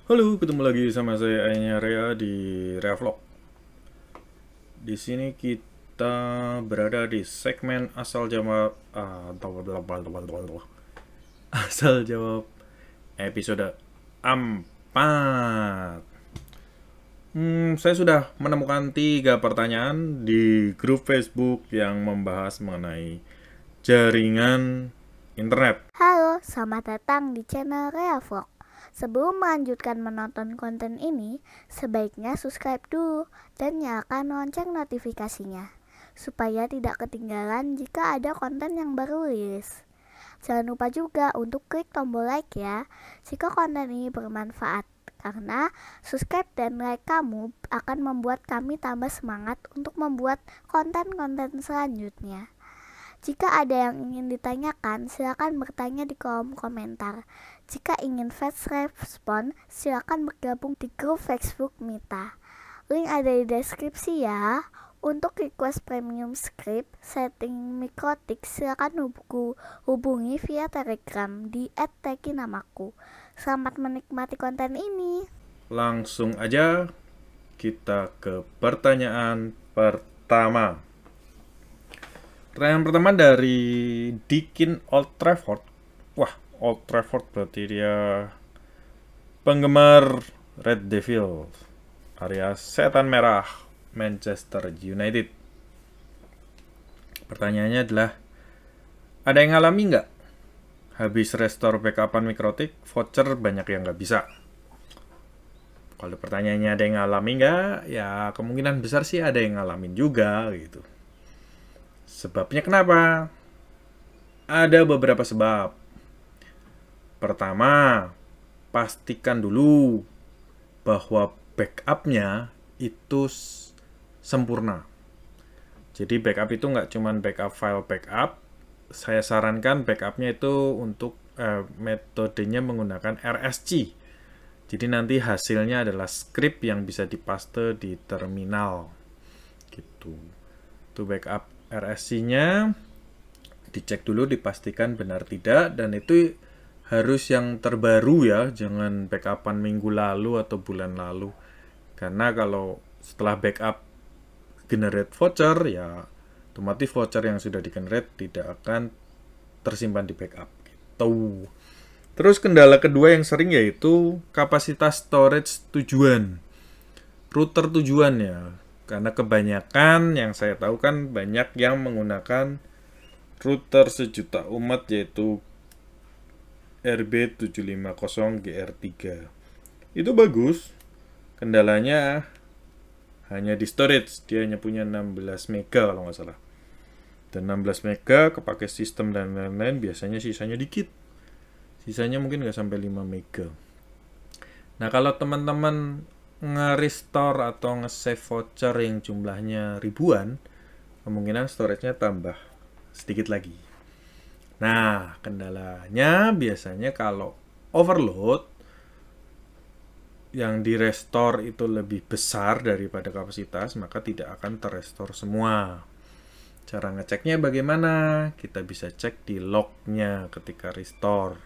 Halo, ketemu lagi sama saya Ayanya Rea di Rea Vlog. Di sini kita berada di segmen asal jawab asal jawab episode 4. Saya sudah menemukan 3 pertanyaan di grup Facebook yang membahas mengenai jaringan internet. Halo, selamat datang di channel Rea Vlog. Sebelum melanjutkan menonton konten ini, sebaiknya subscribe dulu dan nyalakan lonceng notifikasinya, supaya tidak ketinggalan jika ada konten yang baru rilis. Jangan lupa juga untuk klik tombol like ya, jika konten ini bermanfaat. Karena subscribe dan like kamu akan membuat kami tambah semangat untuk membuat konten-konten selanjutnya. Jika ada yang ingin ditanyakan, silakan bertanya di kolom komentar. Jika ingin fast respon, silakan bergabung di grup Facebook Mita. Link ada di deskripsi ya. Untuk request premium script, setting mikrotik, silakan hubungi via Telegram di @tekinamaku. Selamat menikmati konten ini. Langsung aja kita ke pertanyaan pertama. Pertanyaan pertama dari Dikin Old Trafford. Wah, Old Trafford berarti dia penggemar Red Devil, area setan merah, Manchester United. Pertanyaannya adalah, ada yang ngalami nggak? Habis restore backupan mikrotik, voucher banyak yang nggak bisa. Kalau pertanyaannya ada yang ngalami nggak? Ya kemungkinan besar sih ada yang ngalamin juga gitu. Sebabnya kenapa? Ada beberapa sebab. Pertama, pastikan dulu bahwa backupnya itu sempurna. Jadi backup itu nggak cuma backup file backup. Saya sarankan backupnya itu untuk metodenya menggunakan RSC. Jadi nanti hasilnya adalah script yang bisa dipaste di terminal. Gitu. Itu backup RSC-nya dicek dulu, dipastikan benar tidak, dan itu harus yang terbaru ya, jangan backupan minggu lalu atau bulan lalu. Karena kalau setelah backup generate voucher, ya otomatis voucher yang sudah di generate tidak akan tersimpan di backup gitu. Terus kendala kedua yang sering yaitu kapasitas storage tujuan, router tujuan ya. Karena kebanyakan yang saya tahu kan banyak yang menggunakan router sejuta umat yaitu RB750GR3. Itu bagus. Kendalanya hanya di storage, dia hanya punya 16 mega kalau nggak salah. Dan 16 mega kepake sistem dan lain-lain, biasanya sisanya dikit. Sisanya mungkin nggak sampai 5 mega. Nah, kalau teman-teman nge-restore atau nge-save voucher yang jumlahnya ribuan, kemungkinan storage-nya tambah sedikit lagi. Nah, kendalanya biasanya kalau overload, yang di-restore itu lebih besar daripada kapasitas, maka tidak akan terrestore semua. Cara ngeceknya bagaimana? Kita bisa cek di lognya ketika restore.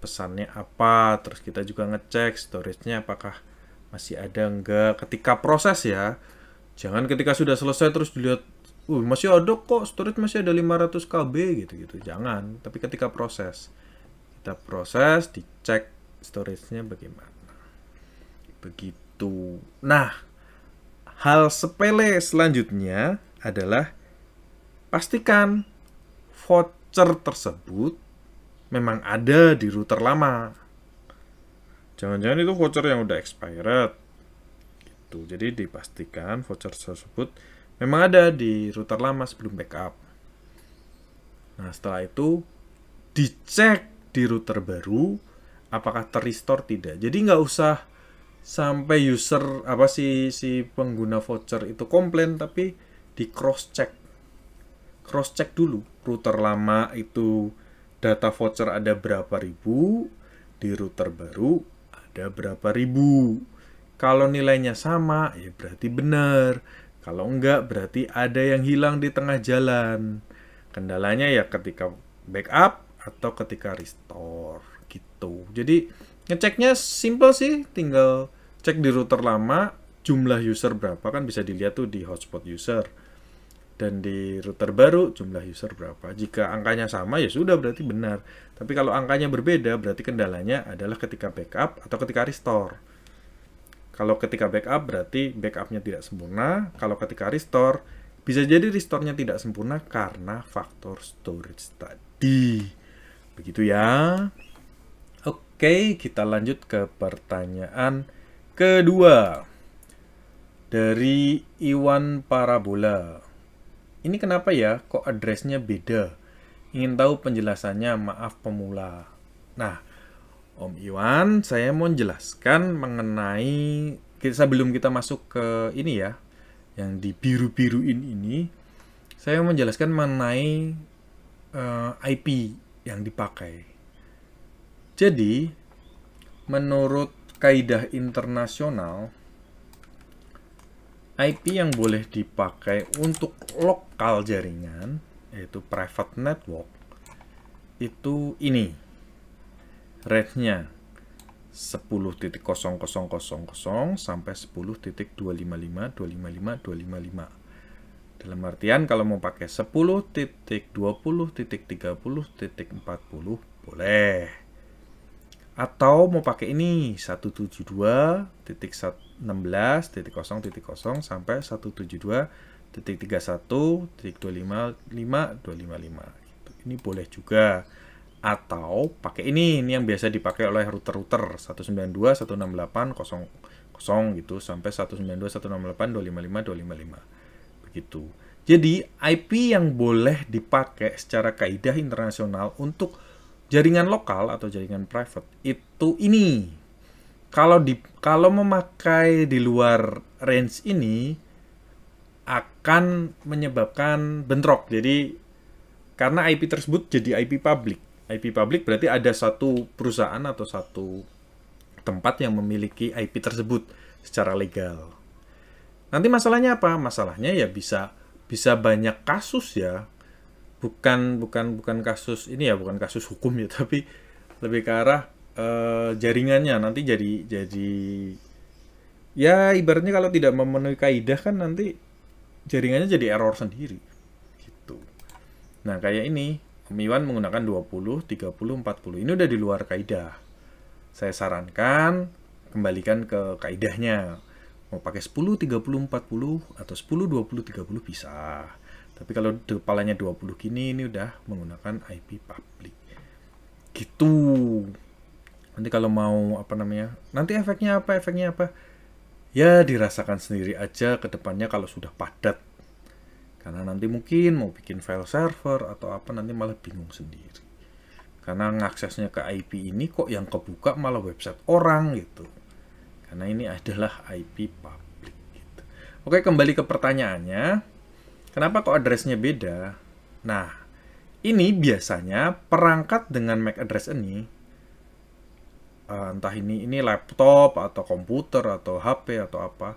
Pesannya apa, terus kita juga ngecek storage-nya apakah masih ada enggak ketika proses ya. Jangan ketika sudah selesai terus dilihat, masih ada kok, storage masih ada 500 KB gitu-gitu. Jangan, tapi ketika proses. Kita proses, dicek storage-nya bagaimana. Begitu. Nah, hal sepele selanjutnya adalah pastikan voucher tersebut memang ada di router lama. Jangan-jangan itu voucher yang udah expired. Gitu. Jadi dipastikan voucher tersebut memang ada di router lama sebelum backup. Nah, setelah itu dicek di router baru apakah terrestore tidak. Jadi nggak usah sampai user si pengguna voucher itu komplain, tapi di cross check dulu router lama itu data voucher ada berapa ribu, di router baru ada berapa ribu. Kalau nilainya sama ya berarti benar, kalau enggak berarti ada yang hilang di tengah jalan. Kendalanya ya ketika backup atau ketika restore gitu. Jadi Ngeceknya simple sih, tinggal cek di router lama, jumlah user berapa, kan bisa dilihat tuh di hotspot user. Dan di router baru, jumlah user berapa. Jika angkanya sama, ya sudah berarti benar. Tapi kalau angkanya berbeda, berarti kendalanya adalah ketika backup atau ketika restore. Kalau ketika backup, berarti backupnya tidak sempurna. Kalau ketika restore, bisa jadi restore-nya tidak sempurna karena faktor storage tadi. Begitu ya. Oke, kita lanjut ke pertanyaan kedua. Dari Iwan Parabola. Ini kenapa ya kok address-nya beda? Ingin tahu penjelasannya, maaf pemula. Nah, Om Iwan, saya mau menjelaskan mengenai, sebelum kita masuk ke ini ya, yang di biru-biruin ini, saya mau menjelaskan mengenai IP yang dipakai. Jadi, menurut kaidah internasional, IP yang boleh dipakai untuk lokal jaringan, yaitu private network, itu ini. Range-nya 10.0000 sampai 10.255.255.255. Dalam artian kalau mau pakai 10.20.30.40 boleh. Atau mau pakai ini 172.16.0.0 sampai 172.31.255.255. Ini boleh juga. Atau pakai ini yang biasa dipakai oleh router-router 192.168.0.0 gitu sampai 192.168.255.255. Begitu. Jadi IP yang boleh dipakai secara kaidah internasional untuk jaringan lokal atau jaringan private itu ini. Kalau memakai di luar range ini akan menyebabkan bentrok. Jadi karena IP tersebut jadi IP public. IP public berarti ada satu perusahaan atau satu tempat yang memiliki IP tersebut secara legal. Nanti masalahnya apa? Masalahnya ya bisa banyak kasus ya. Bukan kasus ini ya, bukan kasus hukum ya, tapi lebih ke arah jaringannya nanti jadi ya ibaratnya kalau tidak memenuhi kaidah kan nanti jaringannya jadi error sendiri gitu. Nah, kayak ini Om Iwan menggunakan 20, 30, 40. Ini udah di luar kaidah. Saya sarankan kembalikan ke kaidahnya. Mau pakai 10, 30, 40 atau 10, 20, 30 bisa. Tapi kalau kepalanya 20 gini, ini udah menggunakan IP public. Gitu. Nanti kalau mau nanti efeknya apa? Ya dirasakan sendiri aja ke depannya kalau sudah padat. Karena nanti mungkin mau bikin file server atau apa nanti malah bingung sendiri. Karena ngaksesnya ke IP ini kok yang kebuka malah website orang gitu. Karena ini adalah IP public gitu. Oke, kembali ke pertanyaannya. Kenapa kok address-nya beda? Nah, ini biasanya perangkat dengan MAC address ini, entah ini laptop atau komputer atau HP atau apa,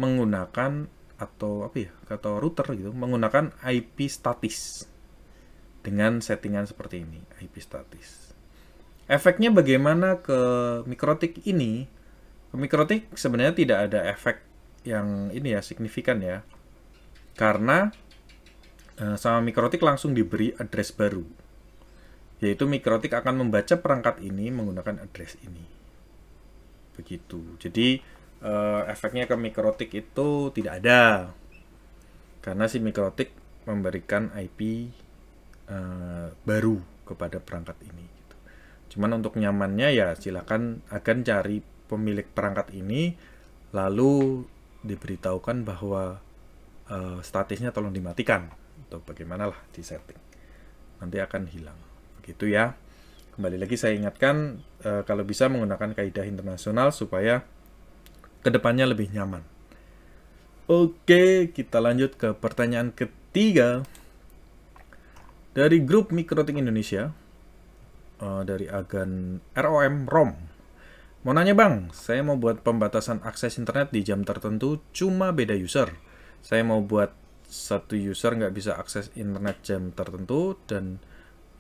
menggunakan atau router gitu, menggunakan IP statis dengan settingan seperti ini, IP statis. Efeknya bagaimana ke mikrotik ini? Ke mikrotik sebenarnya tidak ada efek yang ini ya signifikan ya. Karena sama mikrotik langsung diberi address baru. Yaitu mikrotik akan membaca perangkat ini menggunakan address ini. Begitu. Jadi efeknya ke mikrotik itu tidak ada. Karena si mikrotik memberikan IP baru kepada perangkat ini. Gitu. Cuman untuk nyamannya ya silakan akan cari pemilik perangkat ini lalu diberitahukan bahwa statusnya tolong dimatikan atau bagaimana lah di setting. Nanti akan hilang. Begitu ya. Kembali lagi saya ingatkan kalau bisa menggunakan kaidah internasional supaya kedepannya lebih nyaman. Oke, kita lanjut ke pertanyaan ketiga. Dari grup Mikrotik Indonesia, dari agen ROM. Mau nanya bang, saya mau buat pembatasan akses internet di jam tertentu cuma beda user. Saya mau buat satu user nggak bisa akses internet jam tertentu dan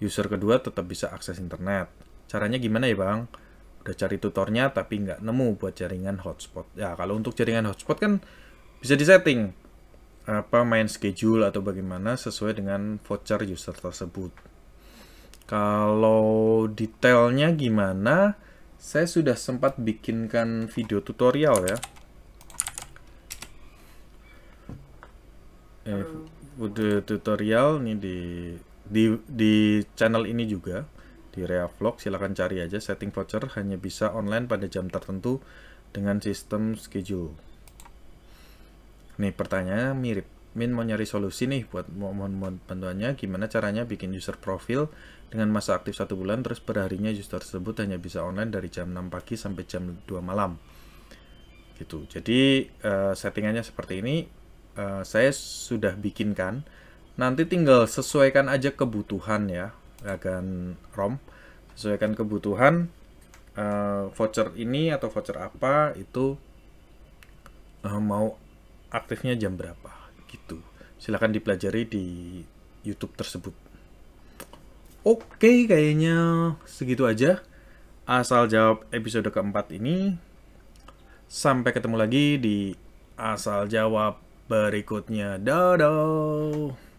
user kedua tetap bisa akses internet. Caranya gimana ya bang? udah cari tutornya tapi nggak nemu buat jaringan hotspot. Ya kalau untuk jaringan hotspot kan bisa disetting main schedule atau bagaimana sesuai dengan voucher user tersebut. Kalau detailnya gimana, saya sudah sempat bikinkan video tutorial ya. Video tutorial nih di channel ini juga, di Rea Vlog. Silahkan cari aja, setting voucher hanya bisa online pada jam tertentu dengan sistem schedule. Nih pertanyaannya mirip. Min mau nyari solusi nih buat mohon bantuannya, gimana caranya bikin user profil dengan masa aktif 1 bulan, terus perharinya user tersebut hanya bisa online dari jam 6 pagi sampai jam 2 malam gitu. Jadi settingannya seperti ini. Saya sudah bikinkan, nanti tinggal sesuaikan aja kebutuhan ya, agan ROM, sesuaikan kebutuhan voucher ini atau voucher apa itu mau aktifnya jam berapa gitu. Silahkan dipelajari di YouTube tersebut. Oke, kayaknya segitu aja asal jawab episode keempat ini. Sampai ketemu lagi di asal jawab berikutnya. Dadah.